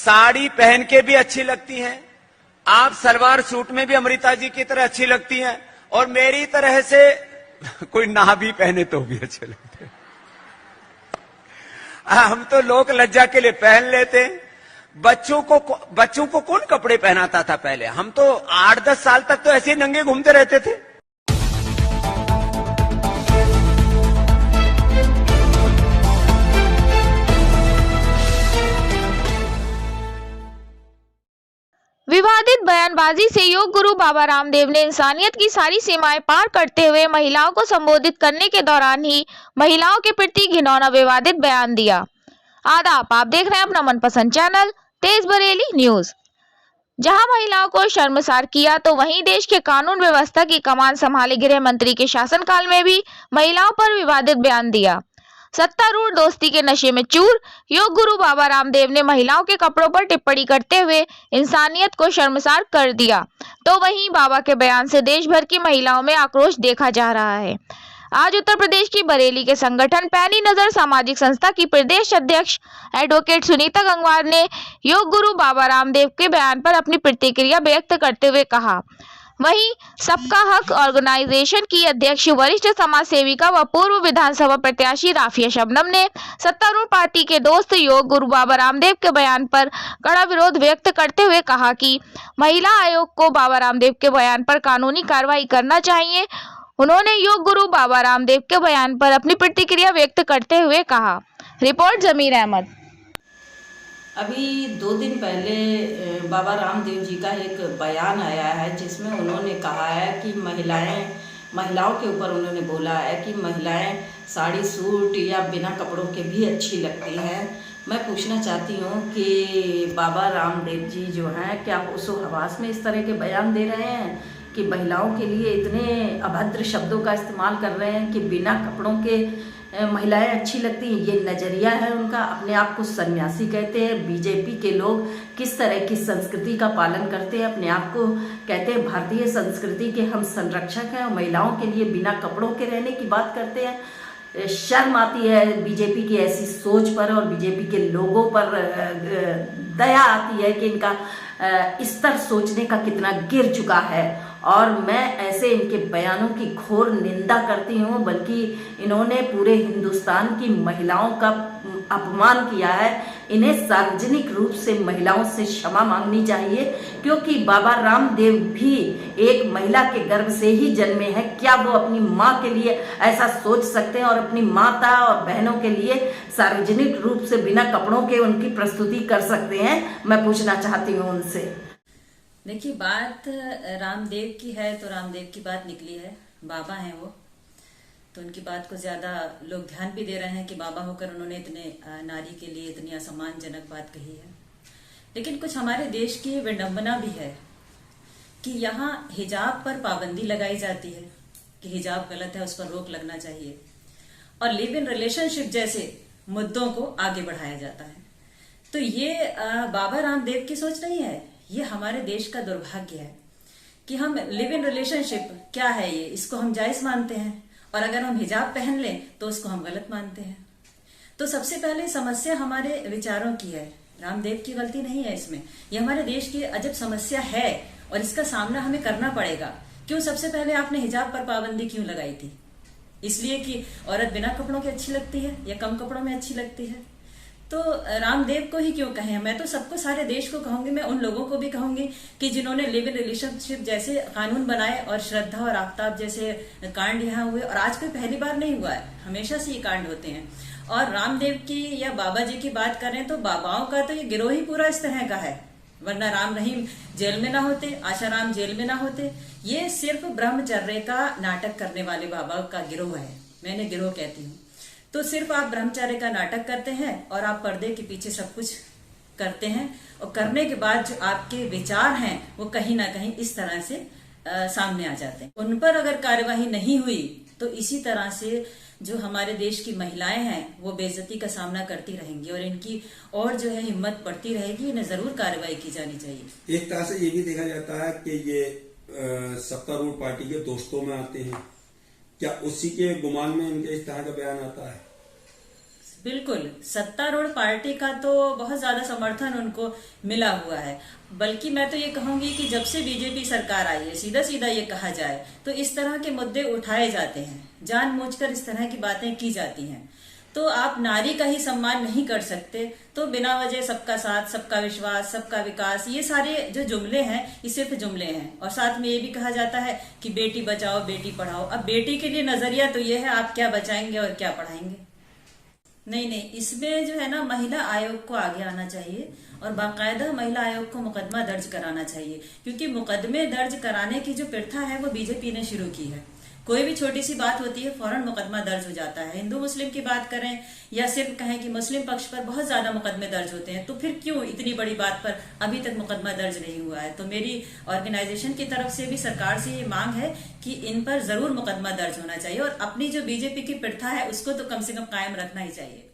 साड़ी पहन के भी अच्छी लगती हैं, आप सलवार सूट में भी अमृता जी की तरह अच्छी लगती हैं, और मेरी तरह से कोई ना भी पहने तो भी अच्छे लगते हैं। हम तो लोक लज्जा के लिए पहन लेते हैं। बच्चों को कौन कपड़े पहनाता था पहले? हम तो 8-10 साल तक तो ऐसे ही नंगे घूमते रहते थे। विवादित बयानबाजी से योग गुरु बाबा रामदेव ने इंसानियत की सारी सीमाएं पार करते हुए महिलाओं को संबोधित करने के दौरान ही महिलाओं के प्रति घिनौना विवादित बयान दिया। आदाब, आप देख रहे हैं अपना मनपसंद चैनल तेज बरेली न्यूज। जहां महिलाओं को शर्मसार किया तो वहीं देश के कानून व्यवस्था की कमान संभाले गृह मंत्री के शासनकाल में भी महिलाओं पर विवादित बयान दिया। सत्तारूढ़ दोस्ती के नशे में चूर योग गुरु बाबा रामदेव ने महिलाओं के कपड़ों पर टिप्पणी करते हुए इंसानियत को शर्मसार कर दिया, तो वहीं बाबा के बयान से देश भर की महिलाओं में आक्रोश देखा जा रहा है। आज उत्तर प्रदेश की बरेली के संगठन पैनी नजर सामाजिक संस्था की प्रदेश अध्यक्ष एडवोकेट सुनीता गंगवार ने योग गुरु बाबा रामदेव के बयान पर अपनी प्रतिक्रिया व्यक्त करते हुए कहा। वहीं सबका हक ऑर्गेनाइजेशन की अध्यक्ष वरिष्ठ समाज सेविका व पूर्व विधानसभा प्रत्याशी राफिया शबनम ने सत्तारूढ़ पार्टी के दोस्त योग गुरु बाबा रामदेव के बयान पर कड़ा विरोध व्यक्त करते हुए कहा कि महिला आयोग को बाबा रामदेव के बयान पर कानूनी कार्रवाई करना चाहिए। उन्होंने योग गुरु बाबा रामदेव के बयान पर अपनी प्रतिक्रिया व्यक्त करते हुए कहा। रिपोर्ट जमीर अहमद। अभी 2 दिन पहले बाबा रामदेव जी का एक बयान आया है जिसमें उन्होंने कहा है कि महिलाओं के ऊपर उन्होंने बोला है कि महिलाएं साड़ी सूट या बिना कपड़ों के भी अच्छी लगती हैं। मैं पूछना चाहती हूँ कि बाबा रामदेव जी जो हैं क्या होशो हवास में इस तरह के बयान दे रहे हैं कि महिलाओं के लिए इतने अभद्र शब्दों का इस्तेमाल कर रहे हैं कि बिना कपड़ों के महिलाएं अच्छी लगती हैं। ये नज़रिया है उनका। अपने आप को सन्यासी कहते हैं। बीजेपी के लोग किस तरह की संस्कृति का पालन करते हैं, अपने आप को कहते हैं भारतीय संस्कृति के हम संरक्षक हैं, और महिलाओं के लिए बिना कपड़ों के रहने की बात करते हैं। शर्म आती है बीजेपी की ऐसी सोच पर, और बीजेपी के लोगों पर दया आती है कि इनका स्तर सोचने का कितना गिर चुका है। और मैं ऐसे इनके बयानों की घोर निंदा करती हूँ, बल्कि इन्होंने पूरे हिंदुस्तान की महिलाओं का अपमान किया है। इन्हें सार्वजनिक रूप से महिलाओं से क्षमा मांगनी चाहिए, क्योंकि बाबा रामदेव भी एक महिला के गर्भ से ही जन्मे हैं। क्या वो अपनी माँ के लिए ऐसा सोच सकते हैं और अपनी माता और बहनों के लिए सार्वजनिक रूप से बिना कपड़ों के उनकी प्रस्तुति कर सकते हैं? मैं पूछना चाहती हूँ उनसे। देखिए, बात रामदेव की है तो रामदेव की बात निकली है। बाबा हैं वो, तो उनकी बात को ज्यादा लोग ध्यान भी दे रहे हैं कि बाबा होकर उन्होंने इतने नारी के लिए इतनी असम्मानजनक बात कही है। लेकिन कुछ हमारे देश की विडंबना भी है कि यहाँ हिजाब पर पाबंदी लगाई जाती है कि हिजाब गलत है, उस पर रोक लगना चाहिए, और लिव इन रिलेशनशिप जैसे मुद्दों को आगे बढ़ाया जाता है। तो ये बाबा रामदेव की सोच नहीं है, ये हमारे देश का दुर्भाग्य है कि हम लिव इन रिलेशनशिप क्या है ये, इसको हम जायज मानते हैं, और अगर हम हिजाब पहन लें तो उसको हम गलत मानते हैं। तो सबसे पहले समस्या हमारे विचारों की है, रामदेव की गलती नहीं है इसमें। ये हमारे देश की अजब समस्या है और इसका सामना हमें करना पड़ेगा। क्यों सबसे पहले आपने हिजाब पर पाबंदी क्यों लगाई थी? इसलिए कि औरत बिना कपड़ों के अच्छी लगती है या कम कपड़ों में अच्छी लगती है? तो रामदेव को ही क्यों कहें? मैं तो सबको, सारे देश को कहूंगी, मैं उन लोगों को भी कहूंगी कि जिन्होंने लिव इन रिलेशनशिप जैसे कानून बनाए और श्रद्धा और आफ्ताब जैसे कांड यहाँ हुए, और आज कोई पहली बार नहीं हुआ है, हमेशा से ये कांड होते हैं। और रामदेव की या बाबा जी की बात करें तो बाबाओं का तो ये गिरोह ही पूरा इस तरह का है, वरना राम रहीम जेल में ना होते, आशाराम जेल में ना होते। ये सिर्फ ब्रह्मचर्य का नाटक करने वाले बाबा का गिरोह है, मैंने गिरोह कहती हूँ। तो सिर्फ आप ब्रह्मचर्य का नाटक करते हैं और आप पर्दे के पीछे सब कुछ करते हैं, और करने के बाद जो आपके विचार हैं वो कहीं ना कहीं इस तरह से सामने आ जाते हैं। उन पर अगर कार्यवाही नहीं हुई तो इसी तरह से जो हमारे देश की महिलाएं हैं वो बेइज्जती का सामना करती रहेंगी, और इनकी और जो है हिम्मत बढ़ती रहेगी। इन्हें जरूर कार्रवाई की जानी चाहिए। एक तरह से ये भी देखा जाता है कि ये सत्तारूढ़ पार्टी के दोस्तों में आते हैं, क्या उसी के गुमान में इनके इस तरह का बयान आता है? बिल्कुल, सत्तारूढ़ पार्टी का तो बहुत ज्यादा समर्थन उनको मिला हुआ है। बल्कि मैं तो ये कहूंगी कि जब से बीजेपी सरकार आई है, सीधा सीधा ये कहा जाए तो इस तरह के मुद्दे उठाए जाते हैं, जानबूझकर इस तरह की बातें की जाती हैं। तो आप नारी का ही सम्मान नहीं कर सकते तो बिना वजह सबका साथ, सबका विश्वास, सबका विकास, ये सारे जो जुमले हैं ये सिर्फ जुमले हैं। और साथ में ये भी कहा जाता है कि बेटी बचाओ बेटी पढ़ाओ। अब बेटी के लिए नजरिया तो ये है, आप क्या बचाएंगे और क्या पढ़ाएंगे। नहीं, इसमें जो है ना, महिला आयोग को आगे आना चाहिए और बाकायदा महिला आयोग को मुकदमा दर्ज कराना चाहिए, क्योंकि मुकदमे दर्ज कराने की जो प्रथा है वो बीजेपी ने शुरू की है। कोई भी छोटी सी बात होती है फौरन मुकदमा दर्ज हो जाता है। हिंदू मुस्लिम की बात करें या सिर्फ कहें कि मुस्लिम पक्ष पर बहुत ज्यादा मुकदमे दर्ज होते हैं, तो फिर क्यों इतनी बड़ी बात पर अभी तक मुकदमा दर्ज नहीं हुआ है। तो मेरी ऑर्गेनाइजेशन की तरफ से भी सरकार से ये मांग है कि इन पर जरूर मुकदमा दर्ज होना चाहिए और अपनी जो बीजेपी की प्रथा है उसको तो कम से कम कायम रखना ही चाहिए।